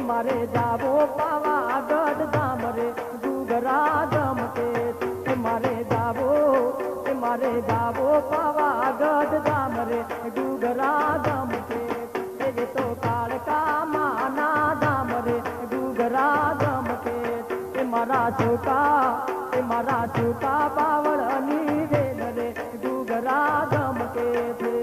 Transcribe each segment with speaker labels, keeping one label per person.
Speaker 1: મારે જાવો પાવાગઢ ધામ રે ડુગરા ગમકે મારે જાવો પાવાગઢ ધામ રે ડુગરા ગમકે એ તો કાળકા માના ધામ રે ડુગરા ગમકે એ મારા છોટા બાવળની વેલ રે ડુગરા ગમકે છે.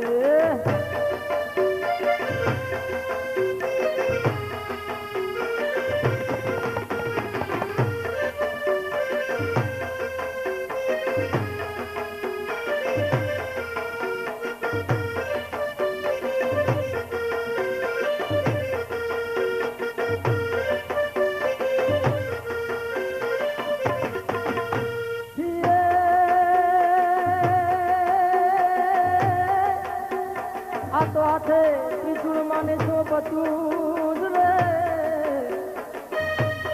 Speaker 1: ત્રિશુળ માને શોભતું રે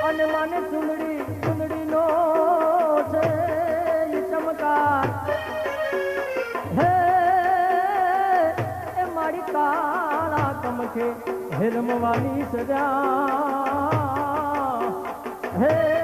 Speaker 1: અને માને ચુંદડી નો છે ચમકાર હે એ મારી કાળા કમખે હે રમવાની સજા હે